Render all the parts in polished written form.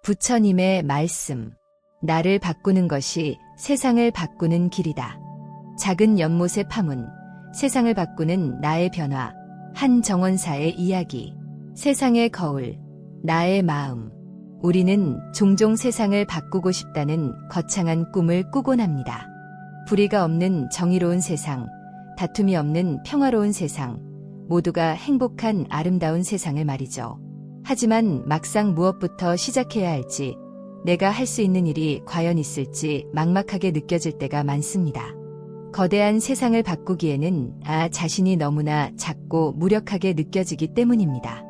부처님의 말씀. 나를 바꾸는 것이 세상을 바꾸는 길이다. 작은 연못의 파문, 세상을 바꾸는 나의 변화. 한 정원사의 이야기. 세상의 거울, 나의 마음. 우리는 종종 세상을 바꾸고 싶다는 거창한 꿈을 꾸곤 합니다. 불의가 없는 정의로운 세상, 다툼이 없는 평화로운 세상, 모두가 행복한 아름다운 세상을 말이죠. 하지만 막상 무엇부터 시작해야 할지, 내가 할 수 있는 일이 과연 있을지 막막하게 느껴질 때가 많습니다. 거대한 세상을 바꾸기에는 나 자신이 너무나 작고 무력하게 느껴지기 때문입니다.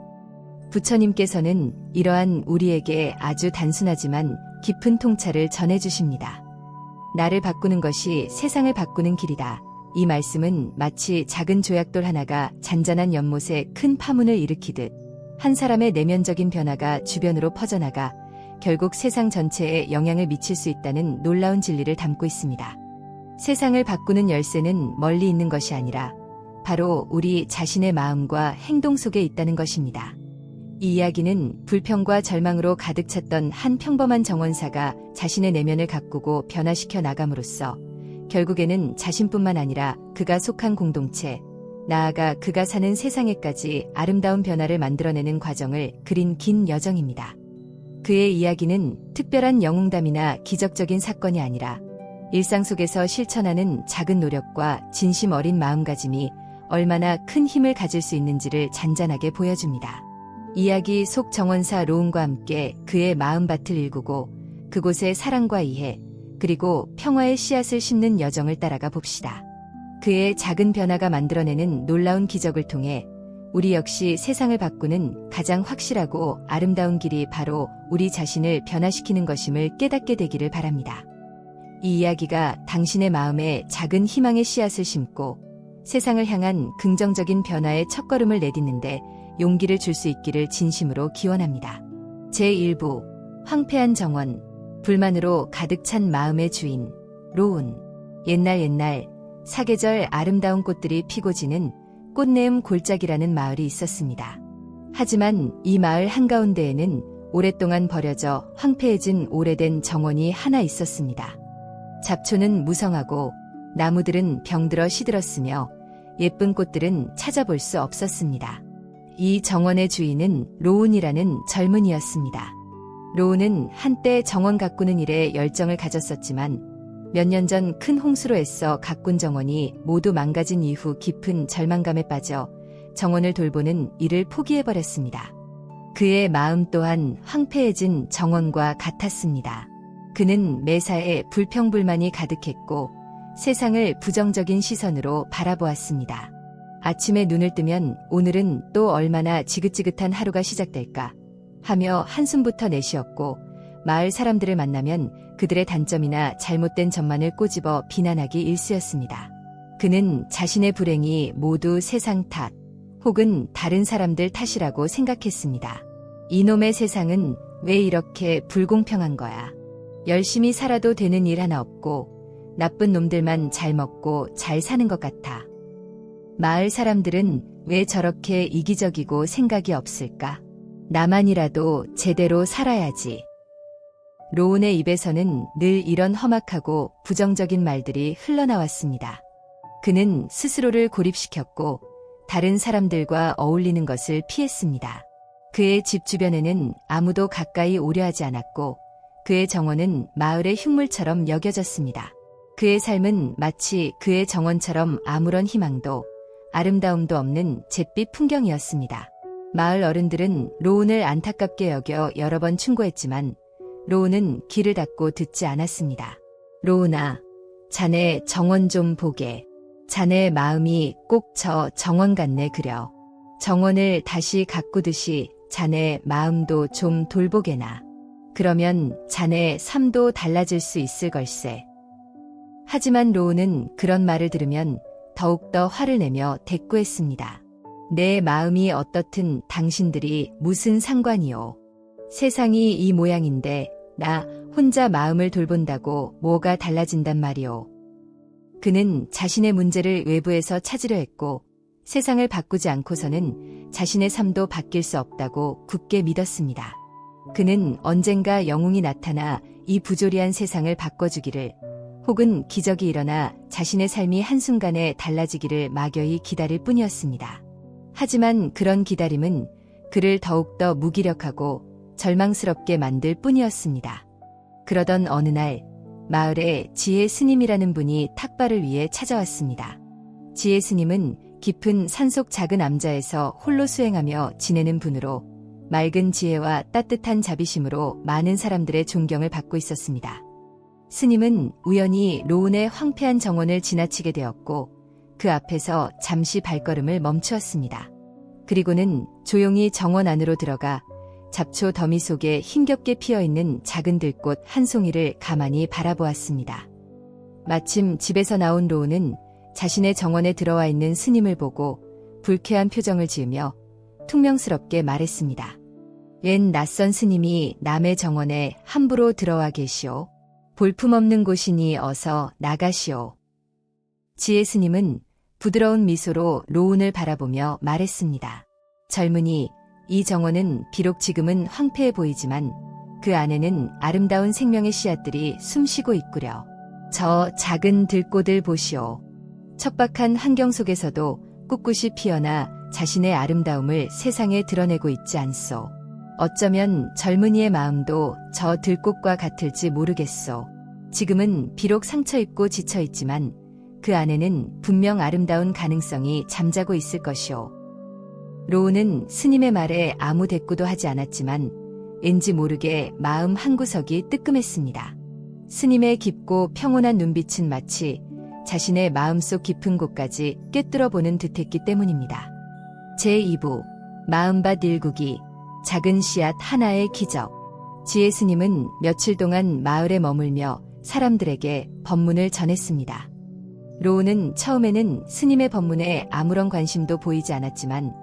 부처님께서는 이러한 우리에게 아주 단순하지만 깊은 통찰을 전해주십니다. 나를 바꾸는 것이 세상을 바꾸는 길이다. 이 말씀은 마치 작은 조약돌 하나가 잔잔한 연못에 큰 파문을 일으키듯 한 사람의 내면적인 변화가 주변으로 퍼져나가 결국 세상 전체에 영향을 미칠 수 있다는 놀라운 진리를 담고 있습니다. 세상을 바꾸는 열쇠는 멀리 있는 것이 아니라 바로 우리 자신의 마음과 행동 속에 있다는 것입니다. 이 이야기는 불평과 절망으로 가득 찼던 한 평범한 정원사가 자신의 내면을 가꾸고 변화시켜 나감으로써 결국에는 자신뿐만 아니라 그가 속한 공동체, 나아가 그가 사는 세상에까지 아름다운 변화를 만들어내는 과정을 그린 긴 여정입니다. 그의 이야기는 특별한 영웅담이나 기적적인 사건이 아니라 일상 속에서 실천하는 작은 노력과 진심 어린 마음가짐이 얼마나 큰 힘을 가질 수 있는지를 잔잔하게 보여줍니다. 이야기 속 정원사 로운과 함께 그의 마음밭을 일구고 그곳에 사랑과 이해, 그리고 평화의 씨앗을 심는 여정을 따라가 봅시다. 그의 작은 변화가 만들어내는 놀라운 기적을 통해 우리 역시 세상을 바꾸는 가장 확실하고 아름다운 길이 바로 우리 자신을 변화시키는 것임을 깨닫게 되기를 바랍니다. 이 이야기가 당신의 마음에 작은 희망의 씨앗을 심고 세상을 향한 긍정적인 변화의 첫걸음을 내딛는데 용기를 줄 수 있기를 진심으로 기원합니다. 제1부 황폐한 정원. 불만으로 가득 찬 마음의 주인 로운. 옛날 사계절 아름다운 꽃들이 피고 지는 꽃내음 골짜기라는 마을이 있었습니다. 하지만 이 마을 한가운데에는 오랫동안 버려져 황폐해진 오래된 정원이 하나 있었습니다. 잡초는 무성하고 나무들은 병들어 시들었으며 예쁜 꽃들은 찾아볼 수 없었습니다. 이 정원의 주인은 로운이라는 젊은이였습니다. 로운은 한때 정원 가꾸는 일에 열정을 가졌었지만 몇 년 전 큰 홍수로 애써 가꾼 정원이 모두 망가진 이후 깊은 절망감에 빠져 정원을 돌보는 일을 포기해버렸습니다. 그의 마음 또한 황폐해진 정원과 같았습니다. 그는 매사에 불평불만이 가득했고 세상을 부정적인 시선으로 바라보았습니다. 아침에 눈을 뜨면 오늘은 또 얼마나 지긋지긋한 하루가 시작될까 하며 한숨부터 내쉬었고 마을 사람들을 만나면 그들의 단점이나 잘못된 점만을 꼬집어 비난하기 일쑤였습니다. 그는 자신의 불행이 모두 세상 탓 혹은 다른 사람들 탓이라고 생각했습니다. 이놈의 세상은 왜 이렇게 불공평한 거야. 열심히 살아도 되는 일 하나 없고 나쁜 놈들만 잘 먹고 잘 사는 것 같아. 마을 사람들은 왜 저렇게 이기적이고 생각이 없을까? 나만이라도 제대로 살아야지. 로운의 입에서는 늘 이런 험악하고 부정적인 말들이 흘러나왔습니다. 그는 스스로를 고립시켰고 다른 사람들과 어울리는 것을 피했습니다. 그의 집 주변에는 아무도 가까이 오려 하지 않았고 그의 정원은 마을의 흉물처럼 여겨졌습니다. 그의 삶은 마치 그의 정원처럼 아무런 희망도 아름다움도 없는 잿빛 풍경이었습니다. 마을 어른들은 로운을 안타깝게 여겨 여러 번 충고했지만 로운은 귀를 닫고 듣지 않았습니다. 로운아, 자네 정원 좀 보게. 자네 마음이 꼭 저 정원 같네 그려. 정원을 다시 가꾸듯이 자네 마음도 좀 돌보게나. 그러면 자네 삶도 달라질 수 있을 걸세. 하지만 로운은 그런 말을 들으면 더욱더 화를 내며 대꾸했습니다. 내 마음이 어떻든 당신들이 무슨 상관이오. 세상이 이 모양인데 나 혼자 마음을 돌본다고 뭐가 달라진단 말이오. 그는 자신의 문제를 외부에서 찾으려 했고 세상을 바꾸지 않고서는 자신의 삶도 바뀔 수 없다고 굳게 믿었습니다. 그는 언젠가 영웅이 나타나 이 부조리한 세상을 바꿔주기를, 혹은 기적이 일어나 자신의 삶이 한순간에 달라지기를 막연히 기다릴 뿐이었습니다. 하지만 그런 기다림은 그를 더욱더 무기력하고 절망스럽게 만들 뿐이었습니다. 그러던 어느 날, 마을에 지혜 스님이라는 분이 탁발을 위해 찾아왔습니다. 지혜 스님은 깊은 산속 작은 암자에서 홀로 수행하며 지내는 분으로 맑은 지혜와 따뜻한 자비심으로 많은 사람들의 존경을 받고 있었습니다. 스님은 우연히 로운의 황폐한 정원을 지나치게 되었고 그 앞에서 잠시 발걸음을 멈추었습니다. 그리고는 조용히 정원 안으로 들어가 잡초 더미 속에 힘겹게 피어있는 작은 들꽃 한 송이를 가만히 바라보았습니다. 마침 집에서 나온 로운은 자신의 정원에 들어와 있는 스님을 보고 불쾌한 표정을 지으며 퉁명스럽게 말했습니다. 얜 낯선 스님이 남의 정원에 함부로 들어와 계시오. 볼품없는 곳이니 어서 나가시오. 지혜 스님은 부드러운 미소로 로운을 바라보며 말했습니다. 젊은이, 이 정원은 비록 지금은 황폐해 보이지만 그 안에는 아름다운 생명의 씨앗들이 숨쉬고 있구려. 저 작은 들꽃을 보시오. 척박한 환경 속에서도 꿋꿋이 피어나 자신의 아름다움을 세상에 드러내고 있지 않소. 어쩌면 젊은이의 마음도 저 들꽃과 같을지 모르겠소. 지금은 비록 상처입고 지쳐있지만 그 안에는 분명 아름다운 가능성이 잠자고 있을 것이오. 로운은 스님의 말에 아무 대꾸도 하지 않았지만 왠지 모르게 마음 한구석이 뜨끔했습니다. 스님의 깊고 평온한 눈빛은 마치 자신의 마음속 깊은 곳까지 꿰뚫어보는 듯했기 때문입니다. 제2부 마음밭 일구기 작은 씨앗 하나의 기적. 지혜 스님은 며칠 동안 마을에 머물며 사람들에게 법문을 전했습니다. 로운은 처음에는 스님의 법문에 아무런 관심도 보이지 않았지만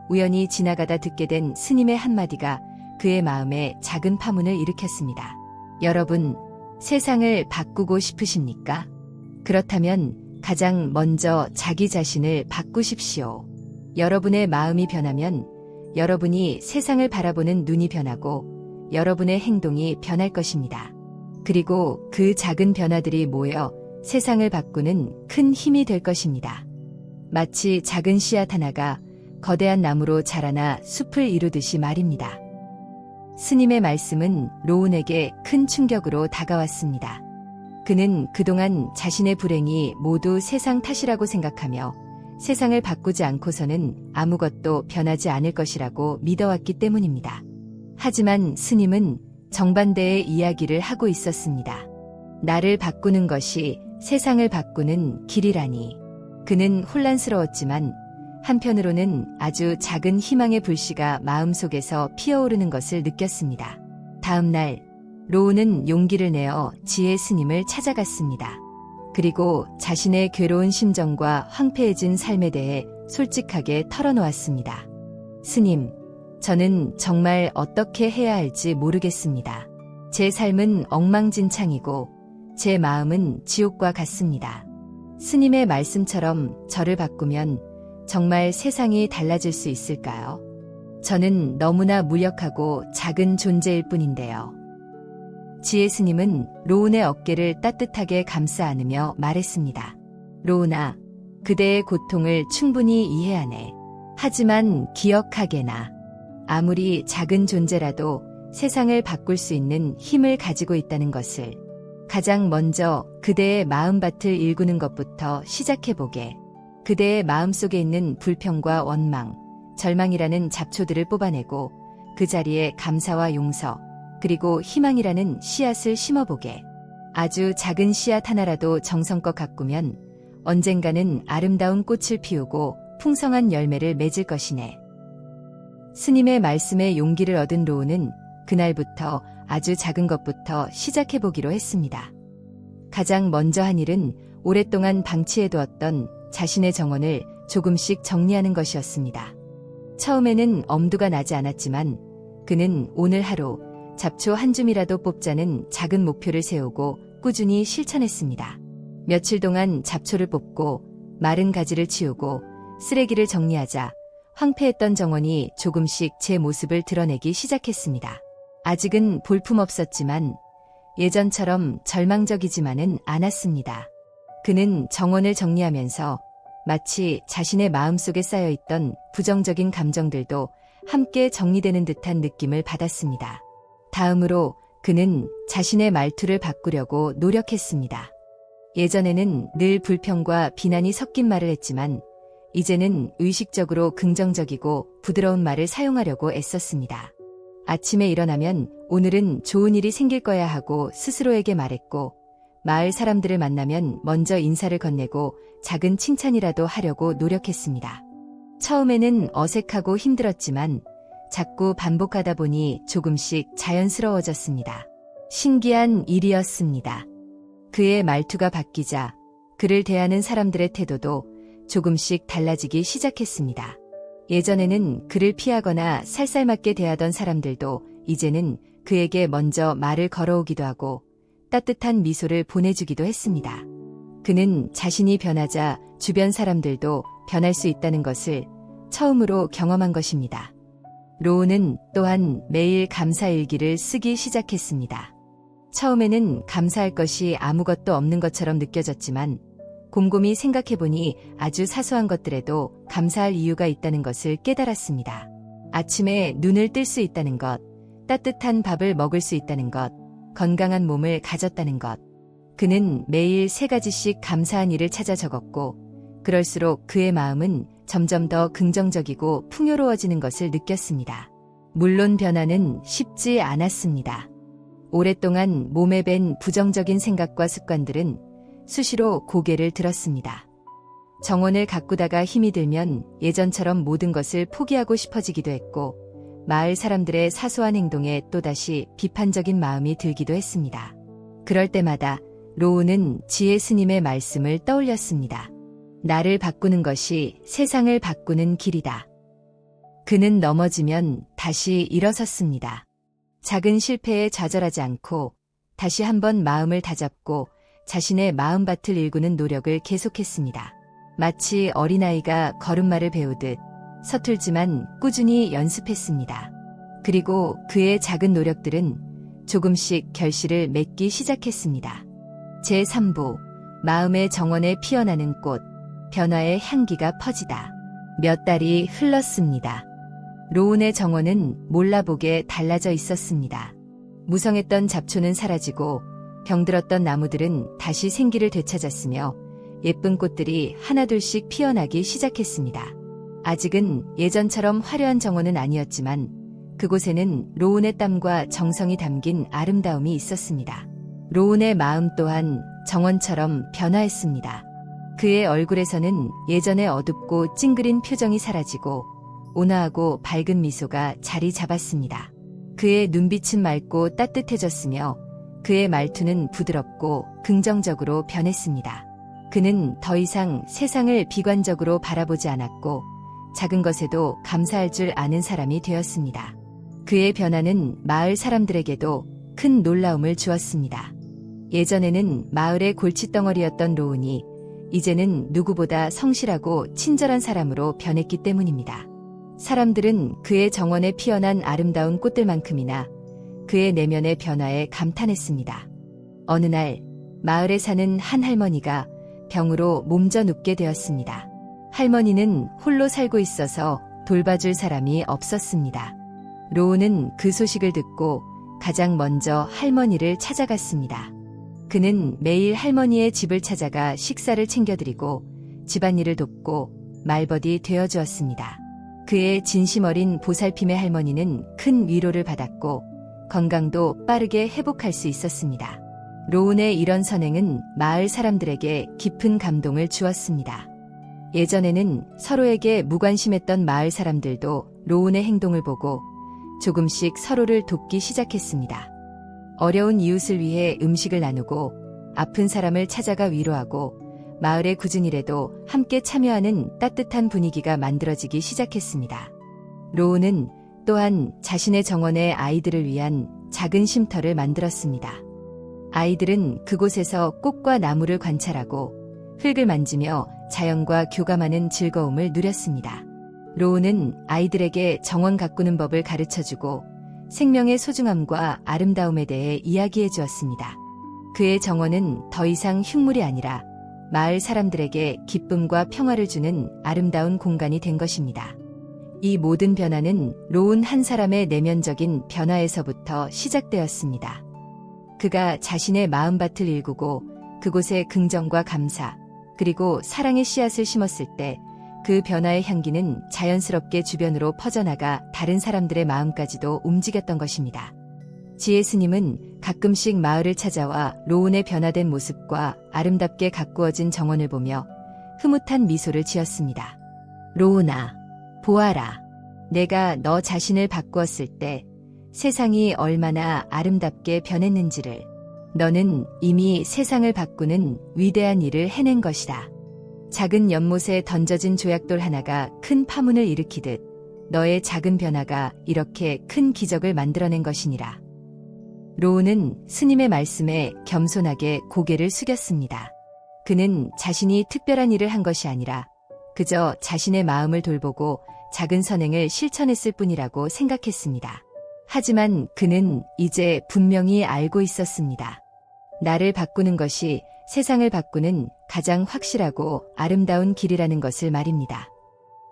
우연히 지나가다 듣게 된 스님의 한마디가 그의 마음에 작은 파문을 일으켰습니다. 여러분, 세상을 바꾸고 싶으십니까? 그렇다면 가장 먼저 자기 자신을 바꾸십시오. 여러분의 마음이 변하면 여러분이 세상을 바라보는 눈이 변하고 여러분의 행동이 변할 것입니다. 그리고 그 작은 변화들이 모여 세상을 바꾸는 큰 힘이 될 것입니다. 마치 작은 씨앗 하나가 거대한 나무로 자라나 숲을 이루듯이 말입니다. 스님의 말씀은 로운에게 큰 충격으로 다가왔습니다. 그는 그동안 자신의 불행이 모두 세상 탓이라고 생각하며 세상을 바꾸지 않고서는 아무것도 변하지 않을 것이라고 믿어왔기 때문입니다. 하지만 스님은 정반대의 이야기를 하고 있었습니다. 나를 바꾸는 것이 세상을 바꾸는 길이라니. 그는 혼란스러웠지만 한편으로는 아주 작은 희망의 불씨가 마음속에서 피어오르는 것을 느꼈습니다. 다음 날 로운은 용기를 내어 지혜 스님을 찾아갔습니다. 그리고 자신의 괴로운 심정과 황폐해진 삶에 대해 솔직하게 털어놓았습니다. 스님, 저는 정말 어떻게 해야 할지 모르겠습니다. 제 삶은 엉망진창이고 제 마음은 지옥과 같습니다. 스님의 말씀처럼 저를 바꾸면 정말 세상이 달라질 수 있을까요? 저는 너무나 무력하고 작은 존재일 뿐인데요. 지혜 스님은 로운의 어깨를 따뜻하게 감싸 안으며 말했습니다. 로운아, 그대의 고통을 충분히 이해하네. 하지만 기억하게나. 아무리 작은 존재라도 세상을 바꿀 수 있는 힘을 가지고 있다는 것을. 가장 먼저 그대의 마음밭을 일구는 것부터 시작해보게. 그대의 마음속에 있는 불평과 원망, 절망이라는 잡초들을 뽑아내고 그 자리에 감사와 용서, 그리고 희망이라는 씨앗을 심어보게. 아주 작은 씨앗 하나라도 정성껏 가꾸면 언젠가는 아름다운 꽃을 피우고 풍성한 열매를 맺을 것이네. 스님의 말씀에 용기를 얻은 로운은 그날부터 아주 작은 것부터 시작해보기로 했습니다. 가장 먼저 한 일은 오랫동안 방치해두었던 자신의 정원을 조금씩 정리하는 것이었습니다. 처음에는 엄두가 나지 않았지만 그는 오늘 하루 잡초 한 줌이라도 뽑자는 작은 목표를 세우고 꾸준히 실천했습니다. 며칠 동안 잡초를 뽑고 마른 가지를 치우고 쓰레기를 정리하자 황폐했던 정원이 조금씩 제 모습을 드러내기 시작했습니다. 아직은 볼품없었지만 예전처럼 절망적이지만은 않았습니다. 그는 정원을 정리하면서 마치 자신의 마음속에 쌓여있던 부정적인 감정들도 함께 정리되는 듯한 느낌을 받았습니다. 다음으로 그는 자신의 말투를 바꾸려고 노력했습니다. 예전에는 늘 불평과 비난이 섞인 말을 했지만 이제는 의식적으로 긍정적이고 부드러운 말을 사용하려고 애썼습니다. 아침에 일어나면 오늘은 좋은 일이 생길 거야 하고 스스로에게 말했고, 마을 사람들을 만나면 먼저 인사를 건네고 작은 칭찬이라도 하려고 노력했습니다. 처음에는 어색하고 힘들었지만 자꾸 반복하다 보니 조금씩 자연스러워졌습니다. 신기한 일이었습니다. 그의 말투가 바뀌자 그를 대하는 사람들의 태도도 조금씩 달라지기 시작했습니다. 예전에는 그를 피하거나 살살맞게 대하던 사람들도 이제는 그에게 먼저 말을 걸어오기도 하고 따뜻한 미소를 보내주기도 했습니다. 그는 자신이 변하자 주변 사람들도 변할 수 있다는 것을 처음으로 경험한 것입니다. 로우는 또한 매일 감사일기를 쓰기 시작했습니다. 처음에는 감사할 것이 아무것도 없는 것처럼 느껴졌지만 곰곰이 생각해보니 아주 사소한 것들에도 감사할 이유가 있다는 것을 깨달았습니다. 아침에 눈을 뜰 수 있다는 것, 따뜻한 밥을 먹을 수 있다는 것, 건강한 몸을 가졌다는 것. 그는 매일 3가지씩 감사한 일을 찾아 적었고 그럴수록 그의 마음은 점점 더 긍정적이고 풍요로워지는 것을 느꼈습니다. 물론 변화는 쉽지 않았습니다. 오랫동안 몸에 밴 부정적인 생각과 습관들은 수시로 고개를 들었습니다. 정원을 가꾸다가 힘이 들면 예전처럼 모든 것을 포기하고 싶어지기도 했고 마을 사람들의 사소한 행동에 또다시 비판적인 마음이 들기도 했습니다. 그럴 때마다 로우는 지혜 스님의 말씀을 떠올렸습니다. 나를 바꾸는 것이 세상을 바꾸는 길이다. 그는 넘어지면 다시 일어섰습니다. 작은 실패에 좌절하지 않고 다시 한번 마음을 다잡고 자신의 마음밭을 일구는 노력을 계속했습니다. 마치 어린아이가 걸음마를 배우듯 서툴지만 꾸준히 연습했습니다. 그리고 그의 작은 노력들은 조금씩 결실을 맺기 시작했습니다. 제3부 마음의 정원에 피어나는 꽃, 변화의 향기가 퍼지다. 몇 달이 흘렀습니다. 로운의 정원은 몰라보게 달라져 있었습니다. 무성했던 잡초는 사라지고 병들었던 나무들은 다시 생기를 되찾았으며 예쁜 꽃들이 하나둘씩 피어나기 시작했습니다. 아직은 예전처럼 화려한 정원은 아니었지만 그곳에는 로운의 땀과 정성이 담긴 아름다움이 있었습니다. 로운의 마음 또한 정원처럼 변화했습니다. 그의 얼굴에서는 예전의 어둡고 찡그린 표정이 사라지고 온화하고 밝은 미소가 자리 잡았습니다. 그의 눈빛은 맑고 따뜻해졌으며 그의 말투는 부드럽고 긍정적으로 변했습니다. 그는 더 이상 세상을 비관적으로 바라보지 않았고 작은 것에도 감사할 줄 아는 사람이 되었습니다. 그의 변화는 마을 사람들에게도 큰 놀라움을 주었습니다. 예전에는 마을의 골칫덩어리였던 로운이 이제는 누구보다 성실하고 친절한 사람으로 변했기 때문입니다. 사람들은 그의 정원에 피어난 아름다운 꽃들만큼이나 그의 내면의 변화에 감탄했습니다. 어느 날 마을에 사는 한 할머니가 병으로 몸져 눕게 되었습니다. 할머니는 홀로 살고 있어서 돌봐줄 사람이 없었습니다. 로운은 그 소식을 듣고 가장 먼저 할머니를 찾아갔습니다. 그는 매일 할머니의 집을 찾아가 식사를 챙겨드리고 집안일을 돕고 말벗이 되어주었습니다. 그의 진심 어린 보살핌의 할머니는 큰 위로를 받았고 건강도 빠르게 회복할 수 있었습니다. 로운의 이런 선행은 마을 사람들에게 깊은 감동을 주었습니다. 예전에는 서로에게 무관심했던 마을 사람들도 로운의 행동을 보고 조금씩 서로를 돕기 시작했습니다. 어려운 이웃을 위해 음식을 나누고 아픈 사람을 찾아가 위로하고 마을의 굳은 일에도 함께 참여하는 따뜻한 분위기가 만들어지기 시작했습니다. 로운은 또한 자신의 정원에 아이들을 위한 작은 쉼터를 만들었습니다. 아이들은 그곳에서 꽃과 나무를 관찰하고 흙을 만지며 자연과 교감하는 즐거움을 누렸습니다. 로운은 아이들에게 정원 가꾸는 법을 가르쳐주고 생명의 소중함과 아름다움에 대해 이야기해 주었습니다. 그의 정원은 더 이상 흉물이 아니라 마을 사람들에게 기쁨과 평화를 주는 아름다운 공간이 된 것입니다. 이 모든 변화는 로운 한 사람의 내면적인 변화에서부터 시작되었습니다. 그가 자신의 마음밭을 일구고 그곳에 긍정과 감사, 그리고 사랑의 씨앗을 심었을 때 그 변화의 향기는 자연스럽게 주변으로 퍼져나가 다른 사람들의 마음까지도 움직였던 것입니다. 지혜 스님은 가끔씩 마을을 찾아와 로운의 변화된 모습과 아름답게 가꾸어진 정원을 보며 흐뭇한 미소를 지었습니다. 로운아, 보아라. 내가 너 자신을 바꾸었을 때 세상이 얼마나 아름답게 변했는지를. 너는 이미 세상을 바꾸는 위대한 일을 해낸 것이다. 작은 연못에 던져진 조약돌 하나가 큰 파문을 일으키듯 너의 작은 변화가 이렇게 큰 기적을 만들어낸 것이니라. 로운은 스님의 말씀에 겸손하게 고개를 숙였습니다. 그는 자신이 특별한 일을 한 것이 아니라 그저 자신의 마음을 돌보고 작은 선행을 실천했을 뿐이라고 생각했습니다. 하지만 그는 이제 분명히 알고 있었습니다. 나를 바꾸는 것이 세상을 바꾸는 가장 확실하고 아름다운 길이라는 것을 말입니다.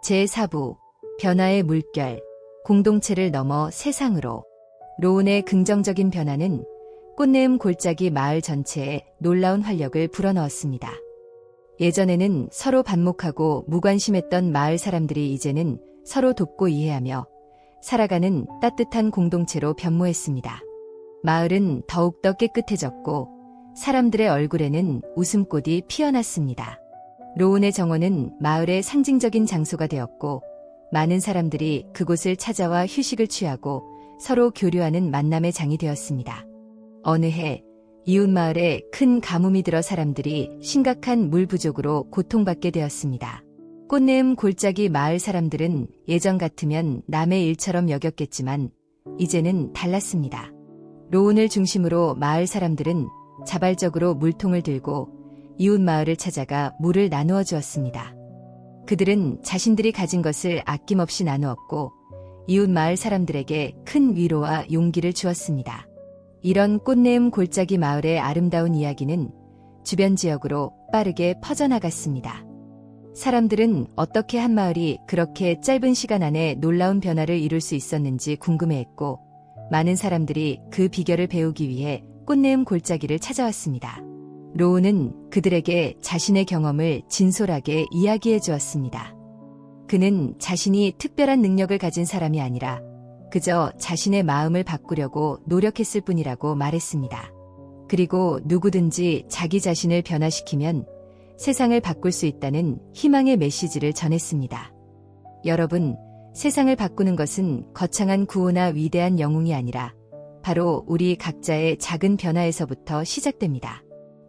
제4부, 변화의 물결, 공동체를 넘어 세상으로. 로운의 긍정적인 변화는 꽃내음 골짜기 마을 전체에 놀라운 활력을 불어넣었습니다. 예전에는 서로 반목하고 무관심했던 마을 사람들이 이제는 서로 돕고 이해하며 살아가는 따뜻한 공동체로 변모했습니다. 마을은 더욱더 깨끗해졌고 사람들의 얼굴에는 웃음꽃이 피어났습니다. 로운의 정원은 마을의 상징적인 장소가 되었고 많은 사람들이 그곳을 찾아와 휴식을 취하고 서로 교류하는 만남의 장이 되었습니다. 어느 해 이웃 마을에 큰 가뭄이 들어 사람들이 심각한 물 부족으로 고통받게 되었습니다. 꽃내음 골짜기 마을 사람들은 예전 같으면 남의 일처럼 여겼겠지만 이제는 달랐습니다. 로운을 중심으로 마을 사람들은 자발적으로 물통을 들고 이웃 마을을 찾아가 물을 나누어 주었습니다. 그들은 자신들이 가진 것을 아낌없이 나누었고 이웃 마을 사람들에게 큰 위로와 용기를 주었습니다. 이런 꽃내음 골짜기 마을의 아름다운 이야기는 주변 지역으로 빠르게 퍼져나갔습니다. 사람들은 어떻게 한 마을이 그렇게 짧은 시간 안에 놀라운 변화를 이룰 수 있었는지 궁금해했고 많은 사람들이 그 비결을 배우기 위해 꽃내음 골짜기를 찾아왔습니다. 로운은 그들에게 자신의 경험을 진솔하게 이야기해 주었습니다. 그는 자신이 특별한 능력을 가진 사람이 아니라 그저 자신의 마음을 바꾸려고 노력했을 뿐이라고 말했습니다. 그리고 누구든지 자기 자신을 변화시키면 세상을 바꿀 수 있다는 희망의 메시지를 전했습니다. 여러분, 세상을 바꾸는 것은 거창한 구호나 위대한 영웅이 아니라 바로 우리 각자의 작은 변화에서부터 시작됩니다.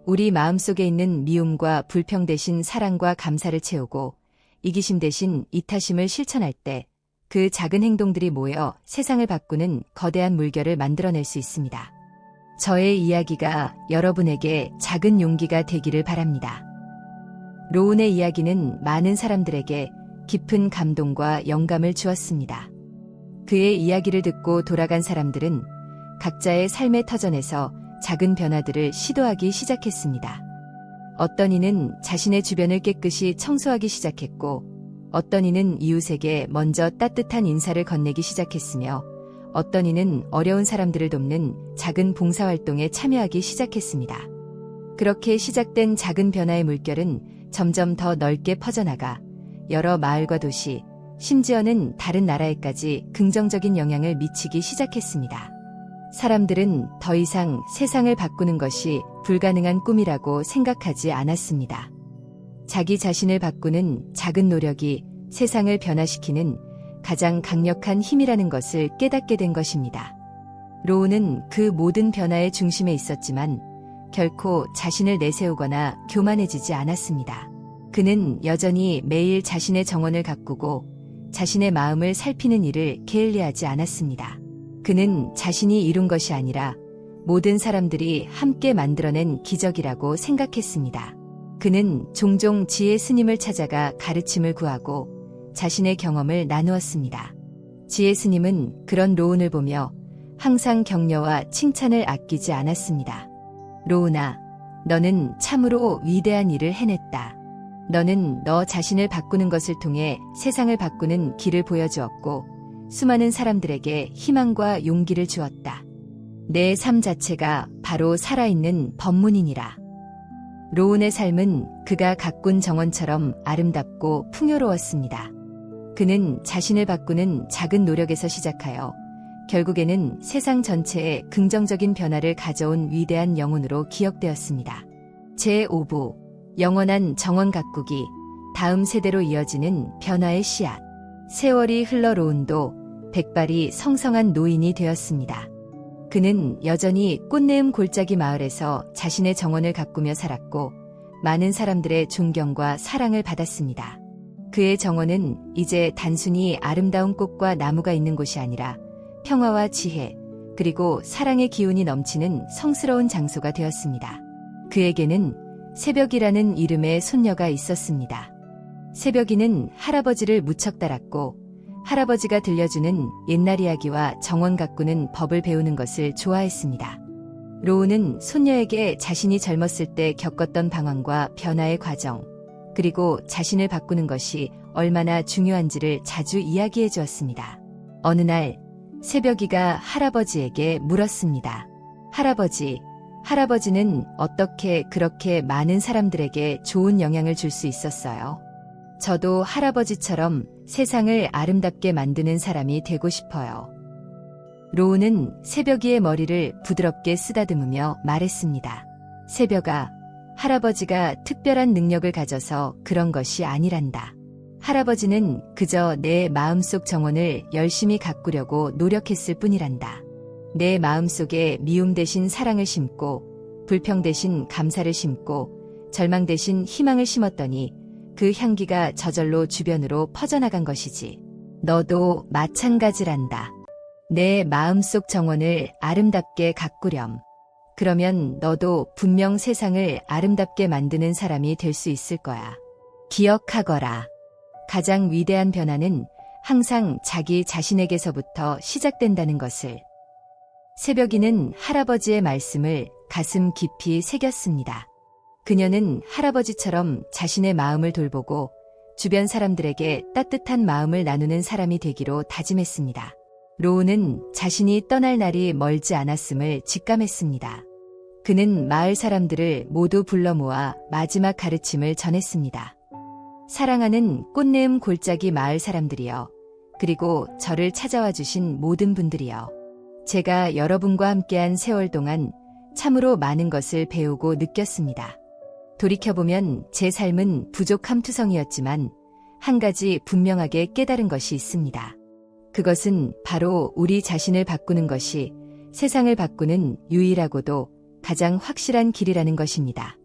우리 마음속에 있는 미움과 불평 대신 사랑과 감사를 채우고 이기심 대신 이타심을 실천할 때 그 작은 행동들이 모여 세상을 바꾸는 거대한 물결을 만들어낼 수 있습니다. 저의 이야기가 여러분에게 작은 용기가 되기를 바랍니다. 로운의 이야기는 많은 사람들에게 깊은 감동과 영감을 주었습니다. 그의 이야기를 듣고 돌아간 사람들은 각자의 삶의 터전에서 작은 변화들을 시도하기 시작했습니다. 어떤 이는 자신의 주변을 깨끗이 청소하기 시작했고 어떤 이는 이웃에게 먼저 따뜻한 인사를 건네기 시작했으며 어떤 이는 어려운 사람들을 돕는 작은 봉사활동에 참여하기 시작했습니다. 그렇게 시작된 작은 변화의 물결은 점점 더 넓게 퍼져나가 여러 마을과 도시, 심지어는 다른 나라에까지 긍정적인 영향을 미치기 시작했습니다. 사람들은 더 이상 세상을 바꾸는 것이 불가능한 꿈이라고 생각하지 않았습니다. 자기 자신을 바꾸는 작은 노력이 세상을 변화시키는 가장 강력한 힘이라는 것을 깨닫게 된 것입니다. 로운은 그 모든 변화의 중심에 있었지만 결코 자신을 내세우거나 교만해지지 않았습니다. 그는 여전히 매일 자신의 정원을 가꾸고 자신의 마음을 살피는 일을 게을리하지 않았습니다. 그는 자신이 이룬 것이 아니라 모든 사람들이 함께 만들어낸 기적이라고 생각했습니다. 그는 종종 지혜 스님을 찾아가 가르침을 구하고 자신의 경험을 나누었습니다. 지혜 스님은 그런 로운을 보며 항상 격려와 칭찬을 아끼지 않았습니다. 로운아, 너는 참으로 위대한 일을 해냈다. 너는 너 자신을 바꾸는 것을 통해 세상을 바꾸는 길을 보여주었고 수많은 사람들에게 희망과 용기를 주었다. 내 삶 자체가 바로 살아있는 법문이니라. 로운의 삶은 그가 가꾼 정원처럼 아름답고 풍요로웠습니다. 그는 자신을 바꾸는 작은 노력에서 시작하여 결국에는 세상 전체에 긍정적인 변화를 가져온 위대한 영혼으로 기억되었습니다. 제5부 영원한 정원 가꾸기, 다음 세대로 이어지는 변화의 씨앗. 세월이 흘러 로운도 백발이 성성한 노인이 되었습니다. 그는 여전히 꽃내음 골짜기 마을에서 자신의 정원을 가꾸며 살았고 많은 사람들의 존경과 사랑을 받았습니다. 그의 정원은 이제 단순히 아름다운 꽃과 나무가 있는 곳이 아니라 평화와 지혜, 그리고 사랑의 기운이 넘치는 성스러운 장소가 되었습니다. 그에게는 새벽이라는 이름의 손녀가 있었습니다. 새벽이는 할아버지를 무척 따랐고 할아버지가 들려주는 옛날 이야기와 정원 가꾸는 법을 배우는 것을 좋아했습니다. 로운은 손녀에게 자신이 젊었을 때 겪었던 방황과 변화의 과정, 그리고 자신을 바꾸는 것이 얼마나 중요한지를 자주 이야기해 주었습니다. 어느 날 새벽이가 할아버지에게 물었습니다. 할아버지는 어떻게 그렇게 많은 사람들에게 좋은 영향을 줄 수 있었어요? 저도 할아버지처럼 세상을 아름답게 만드는 사람이 되고 싶어요. 로운은 새벽이의 머리를 부드럽게 쓰다듬으며 말했습니다. 새벽아, 할아버지가 특별한 능력을 가져서 그런 것이 아니란다. 할아버지는 그저 내 마음속 정원을 열심히 가꾸려고 노력했을 뿐이란다. 내 마음속에 미움 대신 사랑을 심고 불평 대신 감사를 심고 절망 대신 희망을 심었더니 그 향기가 저절로 주변으로 퍼져나간 것이지. 너도 마찬가지란다. 내 마음속 정원을 아름답게 가꾸렴. 그러면 너도 분명 세상을 아름답게 만드는 사람이 될 수 있을 거야. 기억하거라. 가장 위대한 변화는 항상 자기 자신에게서부터 시작된다는 것을. 새벽이는 할아버지의 말씀을 가슴 깊이 새겼습니다. 그녀는 할아버지처럼 자신의 마음을 돌보고 주변 사람들에게 따뜻한 마음을 나누는 사람이 되기로 다짐했습니다. 로운은 자신이 떠날 날이 멀지 않았음을 직감했습니다. 그는 마을 사람들을 모두 불러 모아 마지막 가르침을 전했습니다. 사랑하는 꽃내음 골짜기 마을 사람들이여, 그리고 저를 찾아와 주신 모든 분들이여. 제가 여러분과 함께한 세월 동안 참으로 많은 것을 배우고 느꼈습니다. 돌이켜보면 제 삶은 부족함투성이었지만 한 가지 분명하게 깨달은 것이 있습니다. 그것은 바로 우리 자신을 바꾸는 것이 세상을 바꾸는 유일하고도 가장 확실한 길이라는 것입니다.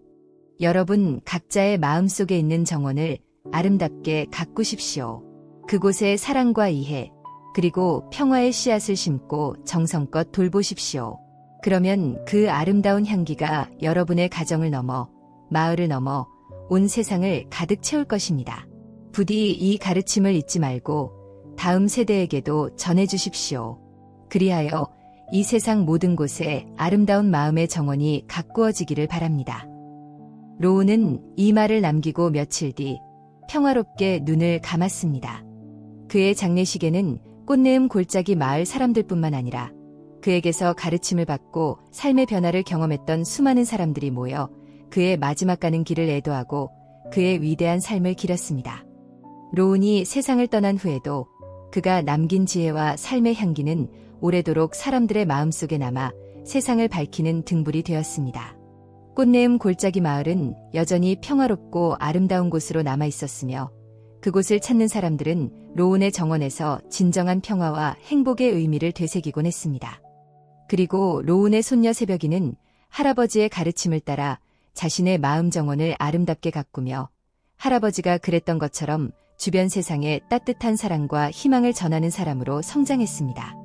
여러분 각자의 마음속에 있는 정원을 아름답게 가꾸십시오. 그곳에 사랑과 이해, 그리고 평화의 씨앗을 심고 정성껏 돌보십시오. 그러면 그 아름다운 향기가 여러분의 가정을 넘어 마을을 넘어 온 세상을 가득 채울 것입니다. 부디 이 가르침을 잊지 말고 다음 세대에게도 전해주십시오. 그리하여 이 세상 모든 곳에 아름다운 마음의 정원이 가꾸어지기를 바랍니다. 로운은 이 말을 남기고 며칠 뒤 평화롭게 눈을 감았습니다. 그의 장례식에는 꽃내음 골짜기 마을 사람들뿐만 아니라 그에게서 가르침을 받고 삶의 변화를 경험했던 수많은 사람들이 모여 그의 마지막 가는 길을 애도하고 그의 위대한 삶을 기렸습니다. 로운이 세상을 떠난 후에도 그가 남긴 지혜와 삶의 향기는 오래도록 사람들의 마음속에 남아 세상을 밝히는 등불이 되었습니다. 꽃내음 골짜기 마을은 여전히 평화롭고 아름다운 곳으로 남아 있었으며 그곳을 찾는 사람들은 로운의 정원에서 진정한 평화와 행복의 의미를 되새기곤 했습니다. 그리고 로운의 손녀 새벽이는 할아버지의 가르침을 따라 자신의 마음 정원을 아름답게 가꾸며 할아버지가 그랬던 것처럼 주변 세상에 따뜻한 사랑과 희망을 전하는 사람으로 성장했습니다.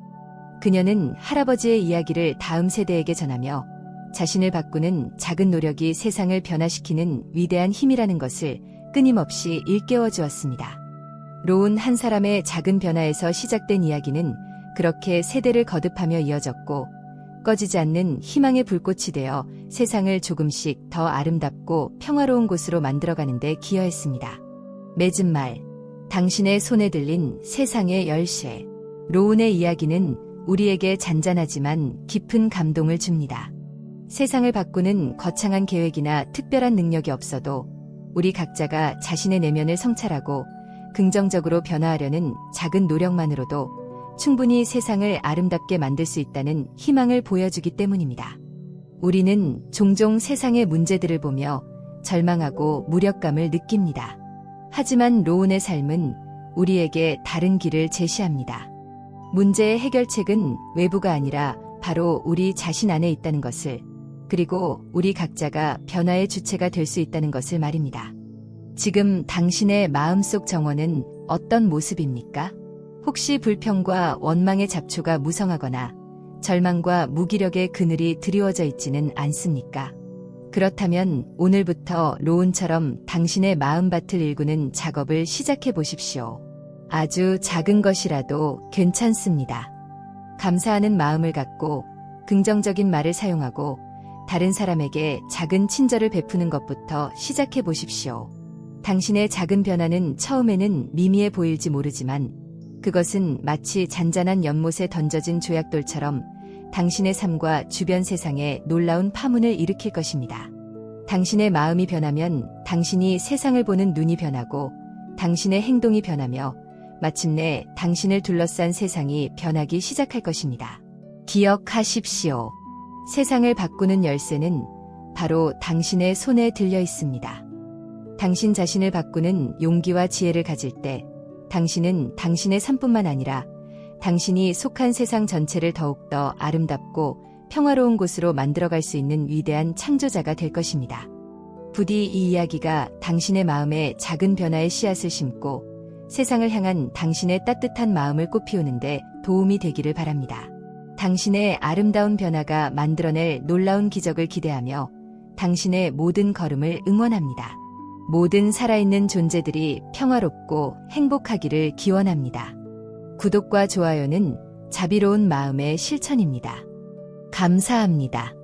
그녀는 할아버지의 이야기를 다음 세대에게 전하며 자신을 바꾸는 작은 노력이 세상을 변화시키는 위대한 힘이라는 것을 끊임없이 일깨워 주었습니다. 로운 한 사람의 작은 변화에서 시작된 이야기는 그렇게 세대를 거듭하며 이어졌고 꺼지지 않는 희망의 불꽃이 되어 세상을 조금씩 더 아름답고 평화로운 곳으로 만들어가는 데 기여했습니다. 맺은 말, 당신의 손에 들린 세상의 열쇠. 로운의 이야기는 우리에게 잔잔하지만 깊은 감동을 줍니다. 세상을 바꾸는 거창한 계획이나 특별한 능력이 없어도 우리 각자가 자신의 내면을 성찰하고 긍정적으로 변화하려는 작은 노력만으로도 충분히 세상을 아름답게 만들 수 있다는 희망을 보여주기 때문입니다. 우리는 종종 세상의 문제들을 보며 절망하고 무력감을 느낍니다. 하지만 로운의 삶은 우리에게 다른 길을 제시합니다. 문제의 해결책은 외부가 아니라 바로 우리 자신 안에 있다는 것을, 그리고 우리 각자가 변화의 주체가 될 수 있다는 것을 말입니다. 지금 당신의 마음속 정원은 어떤 모습입니까? 혹시 불평과 원망의 잡초가 무성하거나 절망과 무기력의 그늘이 드리워져 있지는 않습니까? 그렇다면 오늘부터 로운처럼 당신의 마음밭을 일구는 작업을 시작해 보십시오. 아주 작은 것이라도 괜찮습니다. 감사하는 마음을 갖고 긍정적인 말을 사용하고 다른 사람에게 작은 친절을 베푸는 것부터 시작해 보십시오. 당신의 작은 변화는 처음에는 미미해 보일지 모르지만 그것은 마치 잔잔한 연못에 던져진 조약돌처럼 당신의 삶과 주변 세상에 놀라운 파문을 일으킬 것입니다. 당신의 마음이 변하면 당신이 세상을 보는 눈이 변하고 당신의 행동이 변하며 마침내 당신을 둘러싼 세상이 변하기 시작할 것입니다. 기억하십시오. 세상을 바꾸는 열쇠는 바로 당신의 손에 들려 있습니다. 당신 자신을 바꾸는 용기와 지혜를 가질 때 당신은 당신의 삶뿐만 아니라 당신이 속한 세상 전체를 더욱더 아름답고 평화로운 곳으로 만들어갈 수 있는 위대한 창조자가 될 것입니다. 부디 이 이야기가 당신의 마음에 작은 변화의 씨앗을 심고 세상을 향한 당신의 따뜻한 마음을 꽃피우는데 도움이 되기를 바랍니다. 당신의 아름다운 변화가 만들어낼 놀라운 기적을 기대하며 당신의 모든 걸음을 응원합니다. 모든 살아있는 존재들이 평화롭고 행복하기를 기원합니다. 구독과 좋아요는 자비로운 마음의 실천입니다. 감사합니다.